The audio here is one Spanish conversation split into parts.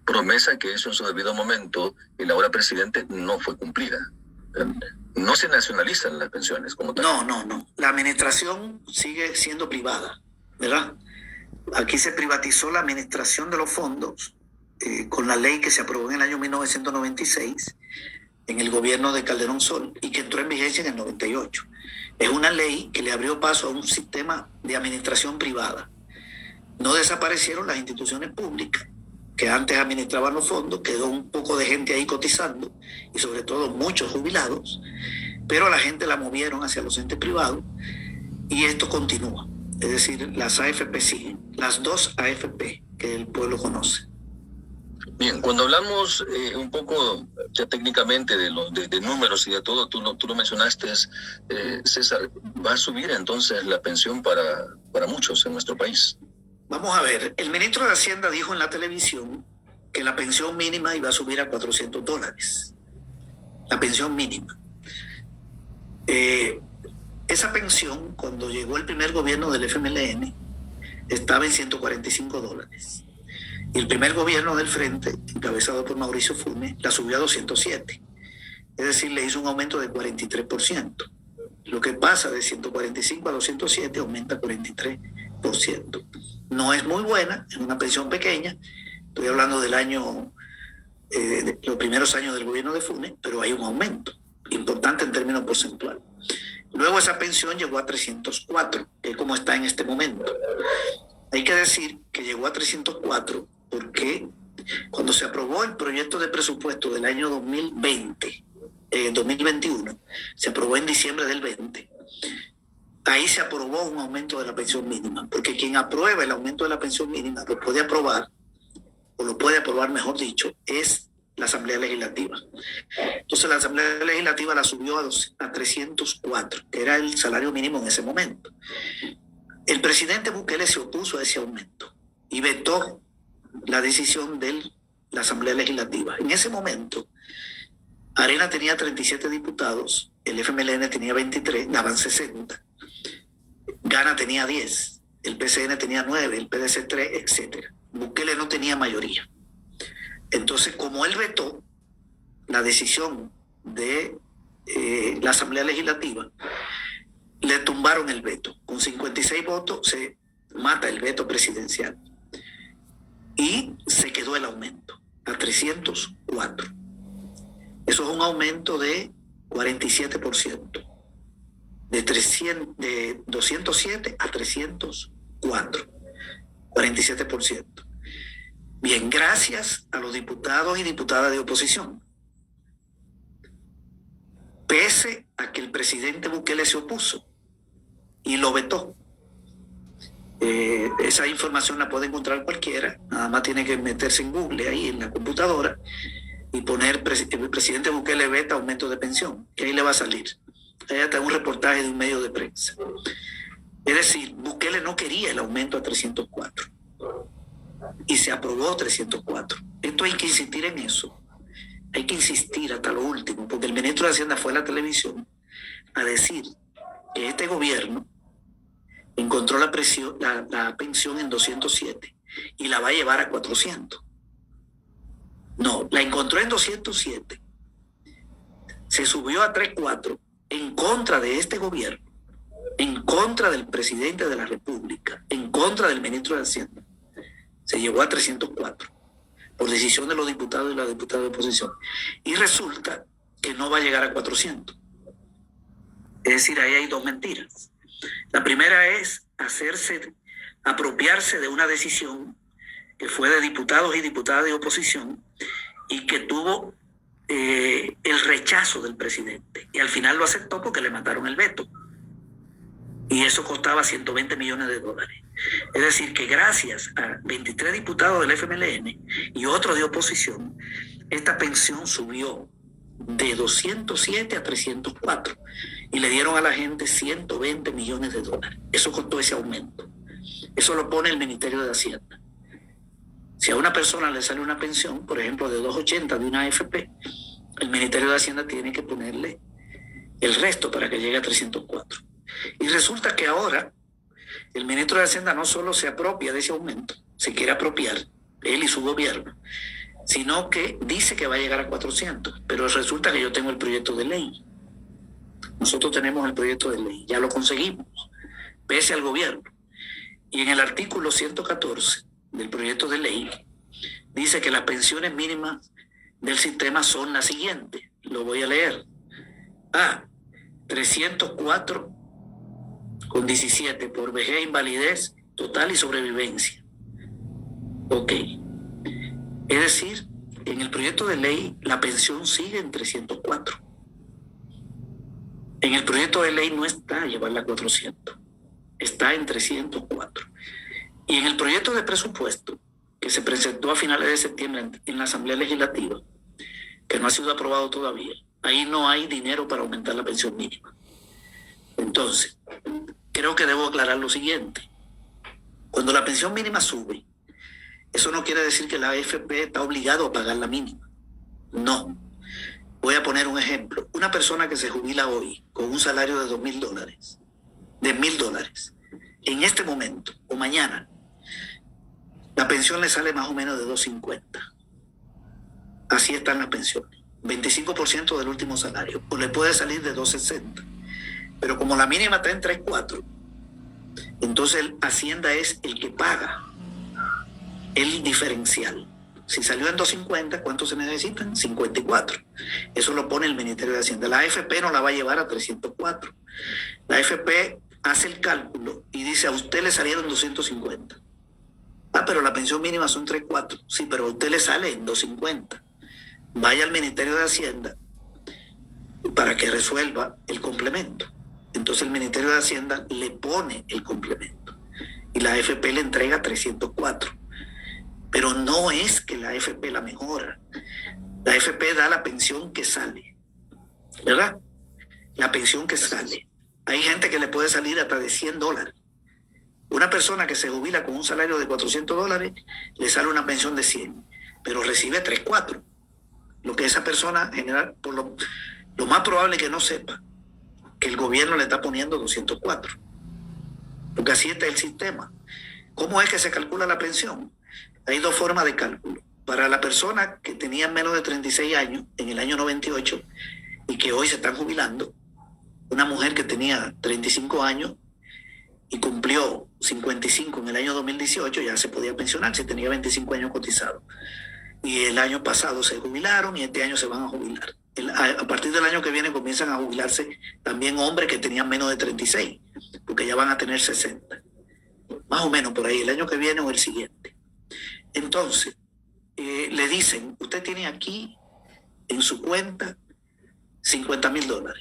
promesa que hizo en su debido momento el ahora presidente no fue cumplida. No se nacionalizan las pensiones como tal. No. La administración sigue siendo privada, ¿verdad? Aquí se privatizó la administración de los fondos con la ley que se aprobó en el año 1996 en el gobierno de Calderón Sol y que entró en vigencia en el 98. Es una ley que le abrió paso a un sistema de administración privada. No desaparecieron las instituciones públicas que antes administraban los fondos, quedó un poco de gente ahí cotizando y sobre todo muchos jubilados, pero a la gente la movieron hacia los entes privados y esto continúa. Es decir, las AFP siguen, las dos AFP que el pueblo conoce. Bien, cuando hablamos un poco ya técnicamente de números y de todo, tú lo mencionaste, César, ¿va a subir entonces la pensión para muchos en nuestro país? Vamos a ver, el ministro de Hacienda dijo en la televisión que la pensión mínima iba a subir a $400. La pensión mínima. Esa pensión, cuando llegó el primer gobierno del FMLN, estaba en $145. Y el primer gobierno del Frente, encabezado por Mauricio Funes, la subió a 207. Es decir, le hizo un aumento de 43%. Lo que pasa de 145 a 207 aumenta 43%. No es muy buena, es una pensión pequeña. Estoy hablando del año, los primeros años del gobierno de Funes, pero hay un aumento importante en términos porcentuales. Luego esa pensión llegó a 304, que es como está en este momento. Hay que decir que llegó a 304 porque cuando se aprobó el proyecto de presupuesto del año 2021, se aprobó en diciembre del 20, ahí se aprobó un aumento de la pensión mínima, porque quien aprueba el aumento de la pensión mínima lo puede aprobar, o lo puede aprobar, mejor dicho, es la Asamblea Legislativa. Entonces la Asamblea Legislativa la subió a 304, que era el salario mínimo en ese momento. El presidente Bukele se opuso a ese aumento y vetó la decisión de la Asamblea Legislativa. En ese momento, Arena tenía 37 diputados, el FMLN tenía 23, daban 60. Gana tenía 10, el PCN tenía 9, el PDC 3, etc. Bukele no tenía mayoría. Entonces, como él vetó la decisión de la Asamblea Legislativa, le tumbaron el veto. Con 56 votos se mata el veto presidencial. Y se quedó el aumento a 304. Eso es un aumento de 47%. De 207 a 304. 47%. Bien, gracias a los diputados y diputadas de oposición. Pese a que el presidente Bukele se opuso y lo vetó. Esa información la puede encontrar cualquiera, nada más tiene que meterse en Google ahí en la computadora y poner el presidente Bukele veta aumento de pensión, que ahí le va a salir. Ahí está un reportaje de un medio de prensa. Es decir, Bukele no quería el aumento a 304 y se aprobó 304. Esto hay que insistir en eso. Hay que insistir hasta lo último, porque el ministro de Hacienda fue a la televisión a decir que este gobierno encontró la pensión en 207 y la va a llevar a 400. No, la encontró en 207. Se subió a 34 en contra de este gobierno, en contra del presidente de la República, en contra del ministro de Hacienda. Se llevó a 304 por decisión de los diputados y las diputadas de oposición. Y resulta que no va a llegar a 400. Es decir, ahí hay dos mentiras. La primera es apropiarse de una decisión que fue de diputados y diputadas de oposición y que tuvo el rechazo del presidente. Y al final lo aceptó porque le mataron el veto. Y eso costaba $120 millones. Es decir, que gracias a 23 diputados del FMLN y otros de oposición, esta pensión subió de 207 a 304 y le dieron a la gente $120 millones. Eso costó ese aumento. Eso lo pone el Ministerio de Hacienda. Si a una persona le sale una pensión, por ejemplo, de 280 de una AFP, el Ministerio de Hacienda tiene que ponerle el resto para que llegue a 304. Y resulta que ahora el ministro de Hacienda no solo se apropia de ese aumento, se quiere apropiar, él y su gobierno, sino que dice que va a llegar a 400, pero resulta que yo tengo el proyecto de ley. Nosotros tenemos el proyecto de ley, ya lo conseguimos, pese al gobierno. Y en el artículo 114 del proyecto de ley dice que las pensiones mínimas del sistema son las siguientes. Lo voy a leer. 304,17 por vejez, invalidez total y sobrevivencia. Ok. Es decir, en el proyecto de ley la pensión sigue en 304. En el proyecto de ley no está llevarla a 400, está en 304. Y en el proyecto de presupuesto que se presentó a finales de septiembre en la Asamblea Legislativa, que no ha sido aprobado todavía, ahí no hay dinero para aumentar la pensión mínima. Entonces, creo que debo aclarar lo siguiente. Cuando la pensión mínima sube, eso no quiere decir que la AFP está obligado a pagar la mínima. No. Voy a poner un ejemplo. Una persona que se jubila hoy con un salario de $2,000, de $1,000, en este momento o mañana, la pensión le sale más o menos de $250. Así están las pensiones. 25% del último salario. O le puede salir de $260. Pero como la mínima está en 3,4, entonces Hacienda es el que paga el diferencial. Si salió en 250, ¿cuántos se necesitan? 54. Eso lo pone el Ministerio de Hacienda. La AFP no la va a llevar a 304. La AFP hace el cálculo y dice, a usted le salieron 250. Pero la pensión mínima son 3,4. Sí, pero a usted le sale en 250. Vaya al Ministerio de Hacienda para que resuelva el complemento. Entonces el Ministerio de Hacienda le pone el complemento y la AFP le entrega 304. Pero no es que la AFP la mejora. La AFP da la pensión que sale, ¿verdad? La pensión que sale. Hay gente que le puede salir hasta de $100. Una persona que se jubila con un salario de $400 le sale una pensión de 100, pero recibe 3,4. Lo que esa persona general, por lo más probable que no sepa que el gobierno le está poniendo 204. Porque así está el sistema. ¿Cómo es que se calcula la pensión? Hay dos formas de cálculo. Para la persona que tenía menos de 36 años en el año 98 y que hoy se están jubilando, una mujer que tenía 35 años y cumplió 55 en el año 2018, ya se podía pensionar si tenía 25 años cotizados. Y el año pasado se jubilaron y este año se van a jubilar. A partir del año que viene comienzan a jubilarse también hombres que tenían menos de 36, porque ya van a tener 60. Más o menos por ahí, el año que viene o el siguiente. Entonces, le dicen, usted tiene aquí en su cuenta $50,000.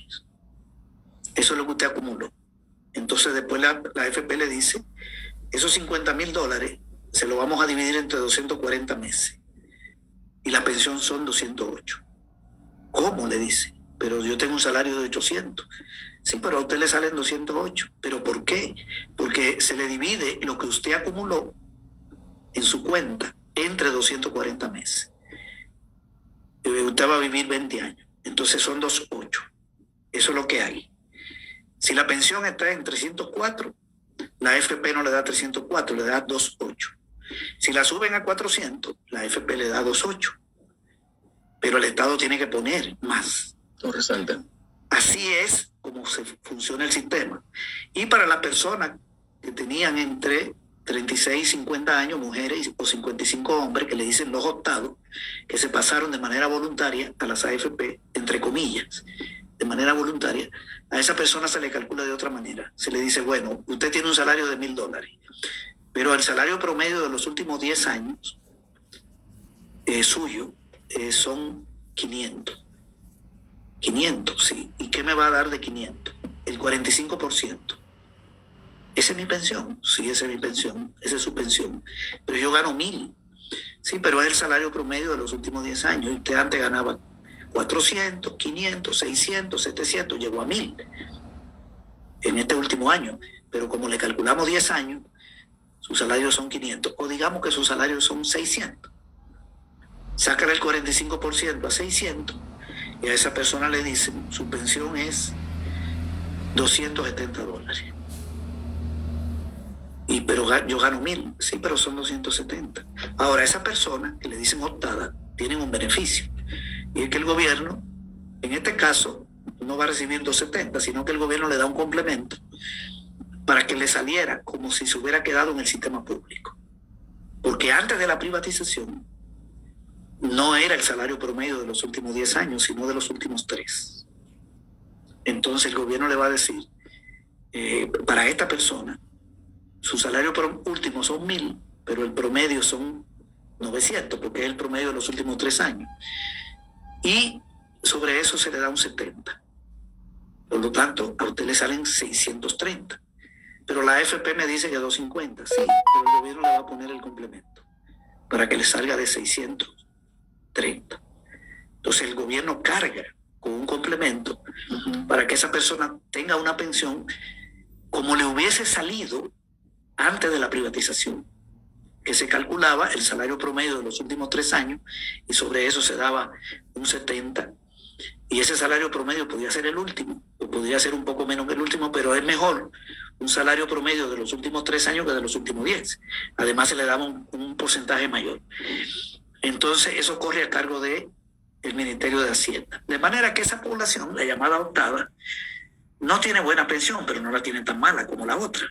Eso es lo que usted acumuló. Entonces después la AFP le dice, esos $50,000 se lo vamos a dividir entre 240 meses. Y la pensión son 208. ¿Cómo? Le dice. Pero yo tengo un salario de 800. Sí, pero a usted le salen 208. ¿Pero por qué? Porque se le divide lo que usted acumuló en su cuenta entre 240 meses. Usted va a vivir 20 años. Entonces son 208. Eso es lo que hay. Si la pensión está en 304, la AFP no le da 304, le da 208. Si la suben a 400, la AFP le da 208. Pero el Estado tiene que poner más. Así es como se funciona el sistema. Y para las personas que tenían entre 36 y 50 años, mujeres, o 55 hombres, que le dicen los optados, que se pasaron de manera voluntaria a las AFP, entre comillas, de manera voluntaria, a esa persona se le calcula de otra manera. Se le dice, bueno, usted tiene un salario de $1,000, pero el salario promedio de los últimos 10 años suyo son 500. 500, sí. ¿Y qué me va a dar de 500? El 45%. ¿Esa es mi pensión? Sí, esa es mi pensión. Esa es su pensión. Pero yo gano 1,000. Sí, pero es el salario promedio de los últimos 10 años. Y usted antes ganaba 400, 500, 600, 700, llegó a 1,000 en este último año. Pero como le calculamos 10 años, sus salarios son 500. O digamos que sus salarios son 600. Sácale el 45% a 600 y a esa persona le dicen, su pensión es $270. Pero yo gano 1,000, sí, pero son 270. Ahora, esa persona que le dicen optada, tienen un beneficio. Y es que el gobierno, en este caso, no va a recibir 270, sino que el gobierno le da un complemento para que le saliera como si se hubiera quedado en el sistema público. Porque antes de la privatización, no era el salario promedio de los últimos 10 años, sino de los últimos 3. Entonces el gobierno le va a decir, para esta persona, su salario último son 1.000, pero el promedio son 900, porque es el promedio de los últimos 3 años. Y sobre eso se le da un 70. Por lo tanto, a usted le salen 630. Pero la AFP me dice que 250. Sí, pero el gobierno le va a poner el complemento para que le salga de 630. Entonces el gobierno carga con un complemento para que esa persona tenga una pensión como le hubiese salido antes de la privatización, que se calculaba el salario promedio de los últimos 3 años y sobre eso se daba un 70, y ese salario promedio podía ser el último o podría ser un poco menos que el último, pero es mejor un salario promedio de los últimos 3 años que de los últimos 10. Además se le daba un porcentaje mayor. Entonces eso corre a cargo del Ministerio de Hacienda. De manera que esa población, la llamada octava, no tiene buena pensión, pero no la tiene tan mala como la otra,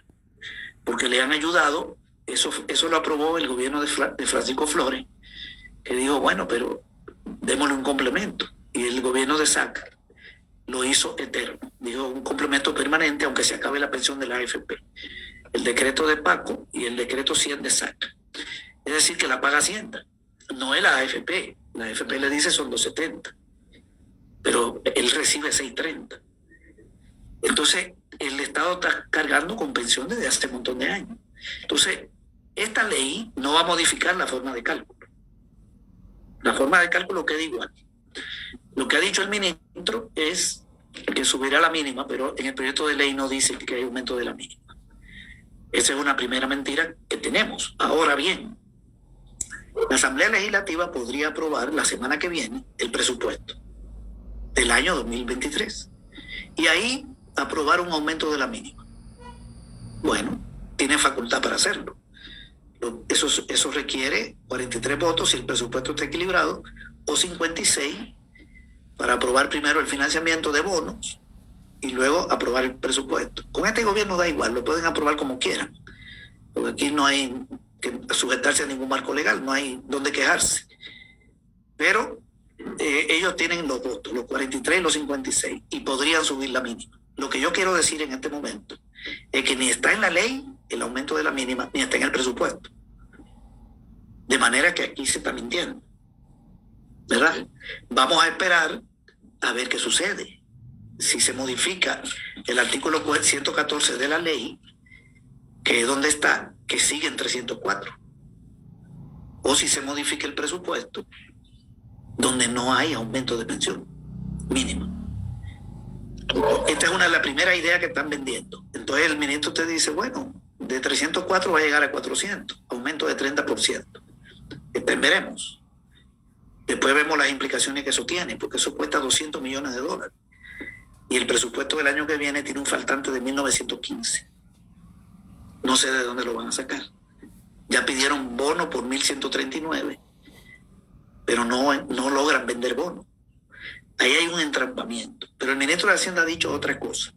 porque le han ayudado. Eso lo aprobó el gobierno de Francisco Flores, que dijo, bueno, pero démosle un complemento. Y el gobierno de SAC lo hizo eterno. Dijo un complemento permanente, aunque se acabe la pensión de la AFP. El decreto de Paco y el decreto 100 de SAC. Es decir, que la paga Hacienda. No es la AFP. La AFP le dice son 270. Pero él recibe 630. Entonces, el Estado está cargando con pensión desde hace un montón de años. Entonces, esta ley no va a modificar la forma de cálculo. La forma de cálculo queda igual. Lo que ha dicho el ministro es que subirá la mínima, pero en el proyecto de ley no dice que hay aumento de la mínima. Esa es una primera mentira que tenemos. Ahora bien, la Asamblea Legislativa podría aprobar la semana que viene el presupuesto del año 2023 y ahí aprobar un aumento de la mínima. Bueno, tiene facultad para hacerlo. Eso requiere 43 votos si el presupuesto está equilibrado, o 56 para aprobar primero el financiamiento de bonos y luego aprobar el presupuesto. Con este gobierno da igual, lo pueden aprobar como quieran, porque aquí no hay que sujetarse a ningún marco legal, no hay donde quejarse. Pero ellos tienen los votos, los 43 y los 56, y podrían subir la mínima. Lo que yo quiero decir en este momento es que ni está en la ley el aumento de la mínima, ni está en el presupuesto. De manera que aquí se está mintiendo, ¿verdad? Vamos a esperar a ver qué sucede. Si se modifica el artículo 114 de la ley, que es donde está, que sigue en 304. O si se modifica el presupuesto, donde no hay aumento de pensión mínima. Esta es una de las primeras ideas que están vendiendo. Entonces el ministro te dice, bueno, de 304 va a llegar a 400, aumento de 30%. Veremos. Después vemos las implicaciones que eso tiene, porque eso cuesta $200 millones. Y el presupuesto del año que viene tiene un faltante de 1.915. No sé de dónde lo van a sacar. Ya pidieron bono por 1.139, pero no logran vender bono. Ahí hay un entrampamiento. Pero el ministro de Hacienda ha dicho otra cosa.